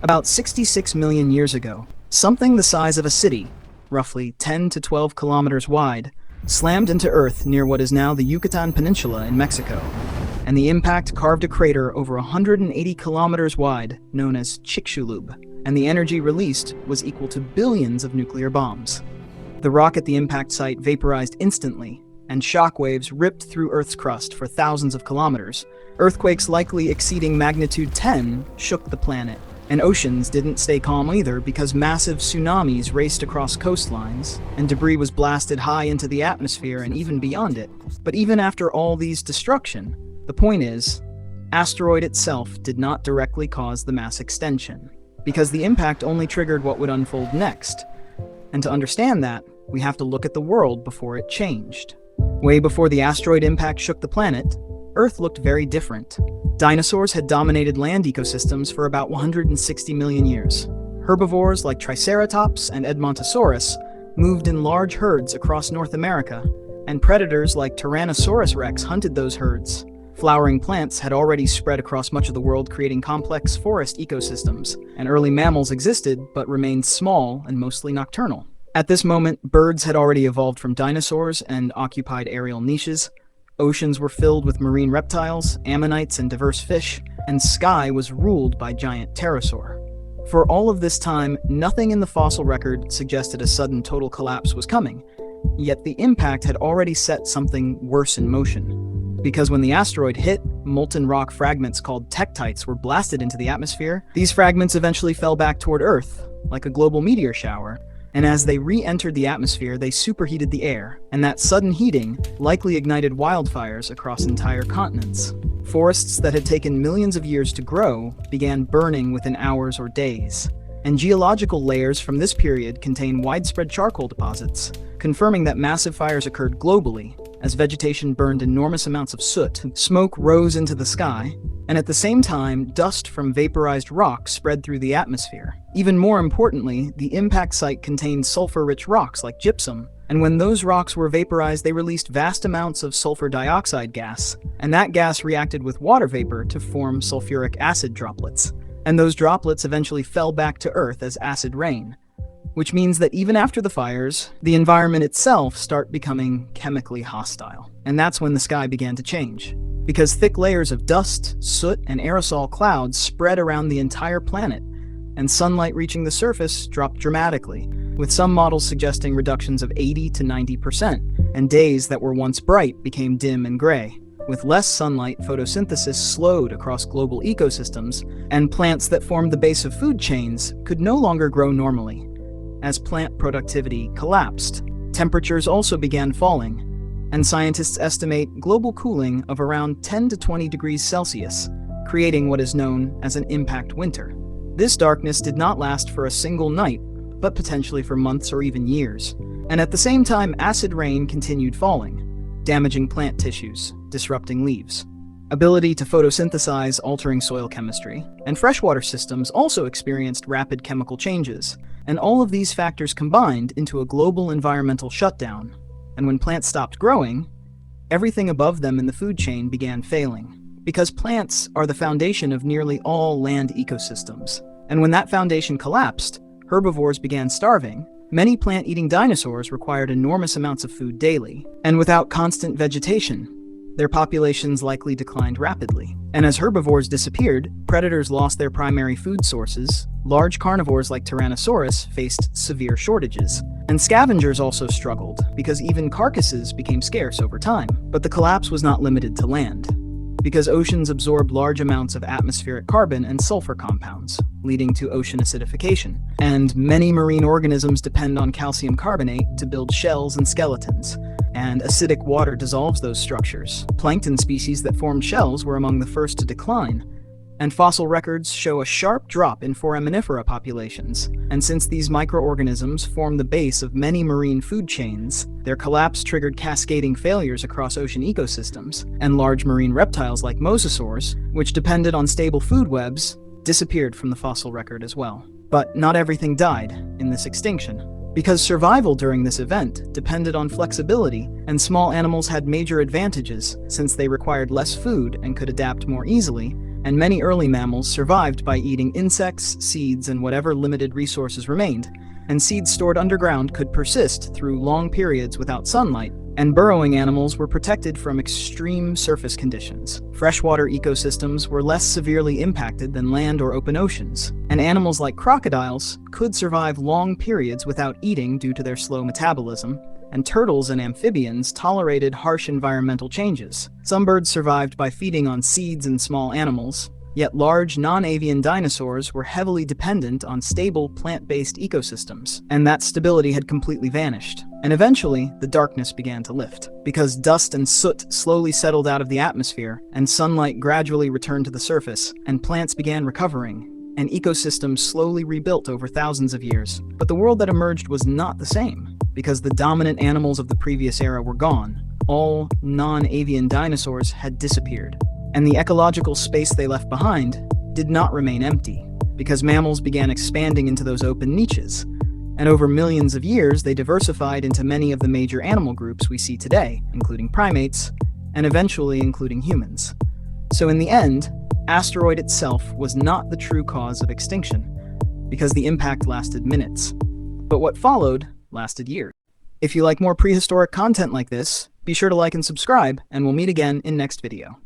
About 66 million years ago, something the size of a city, roughly 10 to 12 kilometers wide, slammed into Earth near what is now the Yucatan Peninsula in Mexico, and the impact carved a crater over 180 kilometers wide known as Chicxulub, and the energy released was equal to billions of nuclear bombs. The rock at the impact site vaporized instantly, and shockwaves ripped through Earth's crust for thousands of kilometers. Earthquakes likely exceeding magnitude 10 shook the planet, and oceans didn't stay calm either because massive tsunamis raced across coastlines, and debris was blasted high into the atmosphere and even beyond it. But even after all these destruction, the point is, asteroid itself did not directly cause the mass extinction, because the impact only triggered what would unfold next. And to understand that, we have to look at the world before it changed. Way before the asteroid impact shook the planet, Earth looked very different. Dinosaurs had dominated land ecosystems for about 160 million years. Herbivores like Triceratops and Edmontosaurus moved in large herds across North America, and predators like Tyrannosaurus rex hunted those herds. Flowering plants had already spread across much of the world, creating complex forest ecosystems, and early mammals existed but remained small and mostly nocturnal. At this moment, birds had already evolved from dinosaurs and occupied aerial niches. Oceans were filled with marine reptiles, ammonites, and diverse fish, and sky was ruled by giant pterosaur. For all of this time, nothing in the fossil record suggested a sudden total collapse was coming, yet the impact had already set something worse in motion. Because when the asteroid hit, molten rock fragments called tektites were blasted into the atmosphere. These fragments eventually fell back toward Earth, like a global meteor shower, and as they re-entered the atmosphere, they superheated the air, and that sudden heating likely ignited wildfires across entire continents. Forests that had taken millions of years to grow began burning within hours or days, and geological layers from this period contain widespread charcoal deposits, confirming that massive fires occurred globally. As vegetation burned enormous amounts of soot, smoke rose into the sky, and at the same time, dust from vaporized rock spread through the atmosphere. Even more importantly, the impact site contained sulfur-rich rocks like gypsum, and when those rocks were vaporized, they released vast amounts of sulfur dioxide gas, and that gas reacted with water vapor to form sulfuric acid droplets. And those droplets eventually fell back to Earth as acid rain. Which means that even after the fires, the environment itself started becoming chemically hostile. And that's when the sky began to change. Because thick layers of dust, soot, and aerosol clouds spread around the entire planet, and sunlight reaching the surface dropped dramatically, with some models suggesting reductions of 80 to 90%, and days that were once bright became dim and gray. With less sunlight, photosynthesis slowed across global ecosystems, and plants that formed the base of food chains could no longer grow normally. As plant productivity collapsed, temperatures also began falling, and scientists estimate global cooling of around 10 to 20 degrees Celsius, creating what is known as an impact winter. This darkness did not last for a single night, but potentially for months or even years. And at the same time, acid rain continued falling, damaging plant tissues, disrupting leaves. Ability to photosynthesize, altering soil chemistry, and freshwater systems also experienced rapid chemical changes. And all of these factors combined into a global environmental shutdown. And when plants stopped growing, everything above them in the food chain began failing. Because plants are the foundation of nearly all land ecosystems. And when that foundation collapsed, herbivores began starving. Many plant-eating dinosaurs required enormous amounts of food daily. And without constant vegetation, their populations likely declined rapidly. And as herbivores disappeared, predators lost their primary food sources. Large carnivores like Tyrannosaurus faced severe shortages. And scavengers also struggled, because even carcasses became scarce over time. But the collapse was not limited to land, because oceans absorbed large amounts of atmospheric carbon and sulfur compounds, leading to ocean acidification. And many marine organisms depend on calcium carbonate to build shells and skeletons, and acidic water dissolves those structures. Plankton species that formed shells were among the first to decline, and fossil records show a sharp drop in foraminifera populations. And since these microorganisms form the base of many marine food chains, their collapse triggered cascading failures across ocean ecosystems, and large marine reptiles like mosasaurs, which depended on stable food webs, disappeared from the fossil record as well. But not everything died in this extinction. Because survival during this event depended on flexibility, and small animals had major advantages since they required less food and could adapt more easily. and many early mammals survived by eating insects, seeds, and whatever limited resources remained, and seeds stored underground could persist through long periods without sunlight, and burrowing animals were protected from extreme surface conditions. Freshwater ecosystems were less severely impacted than land or open oceans, and animals like crocodiles could survive long periods without eating due to their slow metabolism, and turtles and amphibians tolerated harsh environmental changes. Some birds survived by feeding on seeds and small animals, yet large non-avian dinosaurs were heavily dependent on stable plant-based ecosystems, and that stability had completely vanished. And eventually, the darkness began to lift, because dust and soot slowly settled out of the atmosphere, and sunlight gradually returned to the surface, and plants began recovering, and ecosystems slowly rebuilt over thousands of years. But the world that emerged was not the same, because the dominant animals of the previous era were gone. All non-avian dinosaurs had disappeared, and the ecological space they left behind did not remain empty, because mammals began expanding into those open niches, and over millions of years they diversified into many of the major animal groups we see today, including primates, and eventually including humans. So in the end, asteroid itself was not the true cause of extinction, because the impact lasted minutes. But what followed lasted years. If you like more prehistoric content like this, be sure to like and subscribe, and we'll meet again in next video.